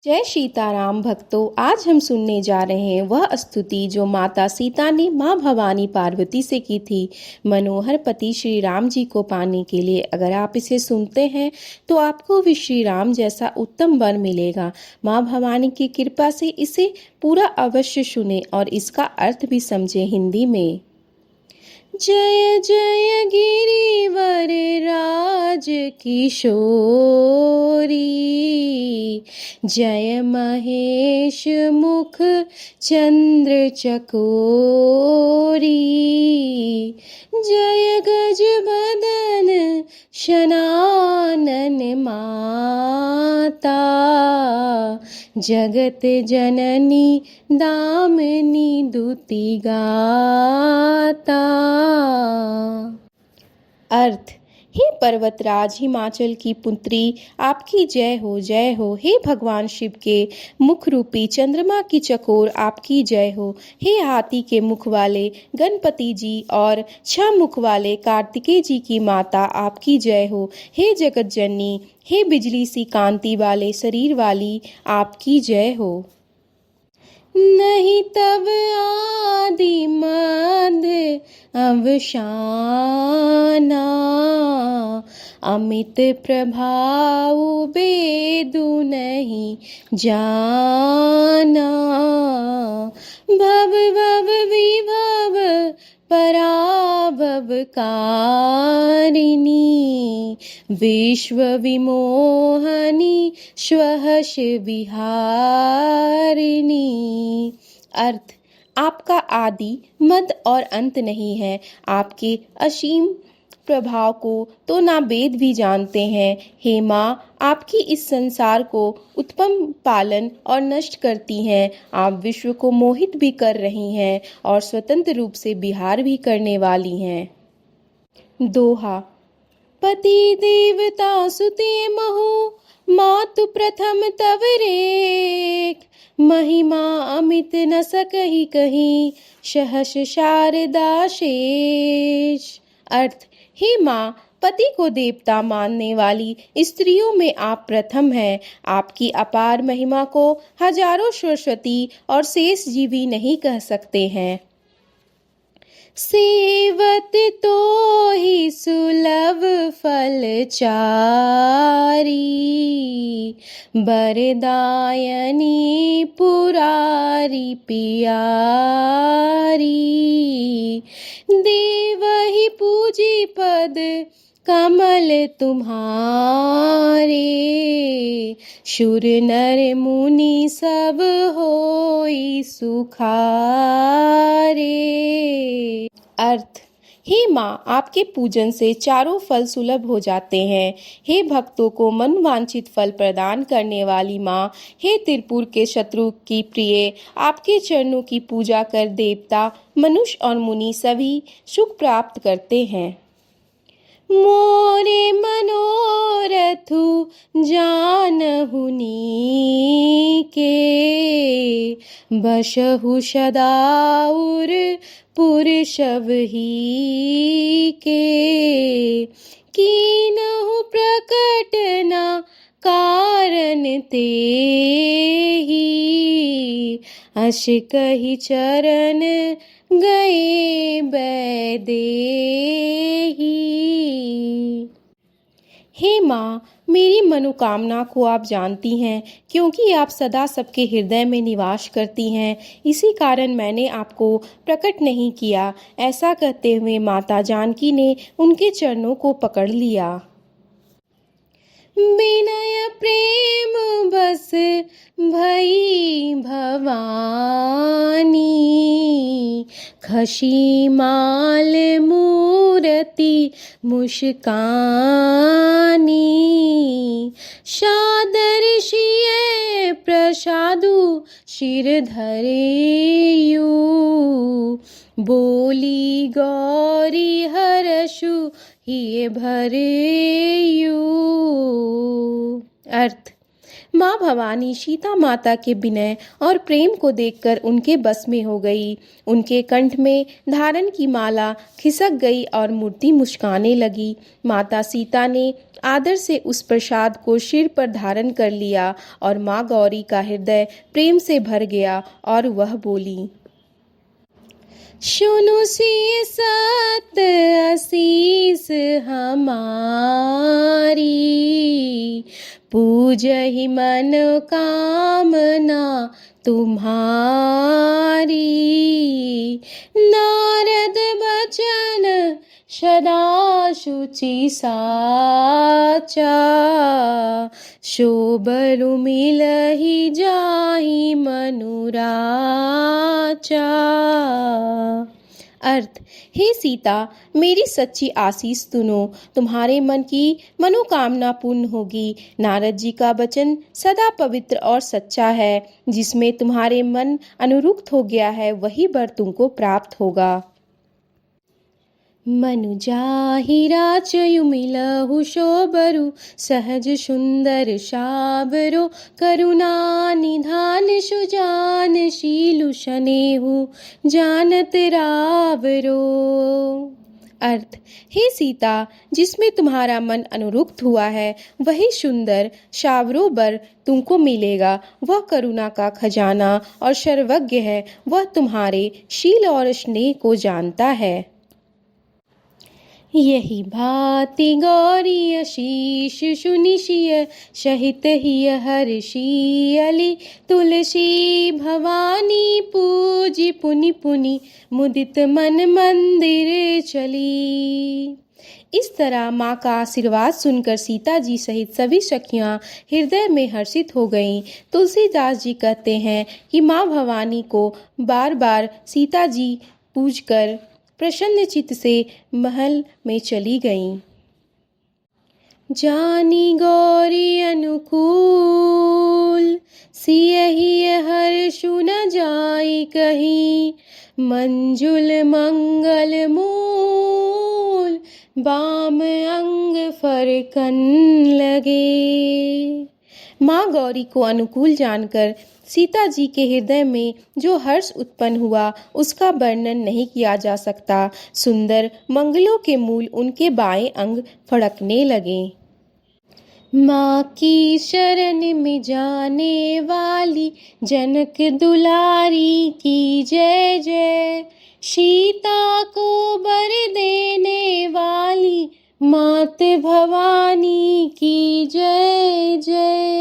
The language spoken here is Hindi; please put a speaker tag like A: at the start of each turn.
A: जय सीताराम भक्तों। आज हम सुनने जा रहे हैं वह स्तुति जो माता सीता ने माँ भवानी पार्वती से की थी मनोहर पति श्री राम जी को पाने के लिए। अगर आप इसे सुनते हैं तो आपको भी श्री राम जैसा उत्तम वर मिलेगा। माँ भवानी की कृपा से इसे पूरा अवश्य सुने और इसका अर्थ भी समझे हिंदी में। जय जय गिरिवर राज किशोरी, जय महेश मुख चंद्र चकोरी, जय गज बदन शनानन माता, जगत जननी दामिनी दुति गाता। अर्थ: हे पर्वतराज हिमाचल की पुत्री, आपकी जय हो जय हो। हे भगवान शिव के मुख रूपी चंद्रमा की चकोर, आपकी जय हो। हे हाथी के मुख वाले गणपति जी और 6 मुख वाले कार्तिकेय जी की माता, आपकी जय हो। हे जगत जननी, हे बिजली सी कांति वाले शरीर वाली, आपकी जय हो। नहीं तब आदि मध्य अवसाना, अमित प्रभाव बेदु नहीं जाना। भव भव विभव पराभव कारिणी, विश्व विमोहनी स्वहश विहारिणी। अर्थ: आपका आदि मध्य और अंत नहीं है। आपके असीम प्रभाव को तो ना वेद भी जानते हैं। हे माँ, आपकी इस संसार को उत्पन्न पालन और नष्ट करती हैं। आप विश्व को मोहित भी कर रही हैं और स्वतंत्र रूप से विहार भी करने वाली हैं। दोहा: पति देवता सुते महु, मातु प्रथम तव रेख, महिमा अमित न सकहि कहीं, सहस शारदा शेष। अर्थ: हे माँ, पति को देवता मानने वाली स्त्रियों में आप प्रथम हैं। आपकी अपार महिमा को हजारों सरस्वती और शेष जी भी नहीं कह सकते हैं। सेवत तो ही सुलभ फल चारी, बरदायनी पुरारी पियारी, देवहि पूजी पद कमल तुम्हारे, शूर नर मुनि सब होई सुखारे। अर्थ: हे माँ, आपके पूजन से चारों फल सुलभ हो जाते हैं। हे भक्तों को मनवांछित फल प्रदान करने वाली माँ, हे त्रिपुर के शत्रु की प्रिय, आपके चरणों की पूजा कर देवता, मनुष्य और मुनि सभी सुख प्राप्त करते हैं। मोरे मनोरथु जानहु नीके, बसहु सदाउर पुरसव ही के, कीनहु प्रकट न कारण तेहि, अस कहि चरण गए बैदेही। हे माँ, मेरी मनोकामना को आप जानती हैं, क्योंकि आप सदा सबके हृदय में निवास करती हैं। इसी कारण मैंने आपको प्रकट नहीं किया। ऐसा कहते हुए माता जानकी ने उनके चरणों को पकड़ लिया। विनय प्रेम बस भई भवानी, खसी माल मूरति मुस्कानी, सादर सिए प्रसादु सिर धरेयु, बोली गौरी हरसु हिय भरेयु। अर्थ: माँ भवानी सीता माता के विनय और प्रेम को देखकर उनके बस में हो गई। उनके कंठ में धारण की माला खिसक गई और मूर्ति मुस्कुराने लगी। माता सीता ने आदर से उस प्रसाद को सिर पर धारण कर लिया और माँ गौरी का हृदय प्रेम से भर गया और वह बोली, सुनो सिय सत आशीष हमारी, पूजहि मनोकामना तुम्हारी। नारद बचन सदा शुचि साचा, शोभरु मिलहि जाहि मनुराचा। अर्थ, हे सीता, मेरी सच्ची आशीष सुनो, तुम्हारे मन की मनोकामना पूर्ण होगी। नारद जी का वचन सदा पवित्र और सच्चा है। जिसमें तुम्हारे मन अनुरुक्त हो गया है वही वर तुमको प्राप्त होगा। मनु जाहि राचयु मिलहु शोभरु, सहज सुंदर साबरो, करुणा निधान सुजान शीलु शनेहु, जानत रावरो। अर्थ, हे सीता, जिसमें तुम्हारा मन अनुरुक्त हुआ है वही सुंदर शावरो बर तुमको मिलेगा। वह करुणा का खजाना और सर्वज्ञ है। वह तुम्हारे शील और स्नेह को जानता है। यही भांति गौरी आशीष सुनिशिय, सहित हिय हर्षियली, तुलसी भवानी पूजी पुनि पुनि, मुदित मन मंदिर चली। इस तरह माँ का आशीर्वाद सुनकर सीता जी सहित सभी सखियाँ हृदय में हर्षित हो गईं। तुलसीदास जी कहते हैं कि माँ भवानी को बार बार सीता जी पूजकर प्रसन्न चित्त से महल में चली गईं। जानी गौरी अनुकूल, सियहि हर्षु न जाई कहीं, मंजुल मंगल मूल, बाम अंग फरकन लगे। माँ गौरी को अनुकूल जानकर सीता जी के हृदय में जो हर्ष उत्पन्न हुआ उसका वर्णन नहीं किया जा सकता। सुंदर मंगलों के मूल उनके बाएं अंग फड़कने लगे। माँ की शरण में जाने वाली, जनक दुलारी की जय जय। सीता को वर देने वाली, मात भवानी की जय जय।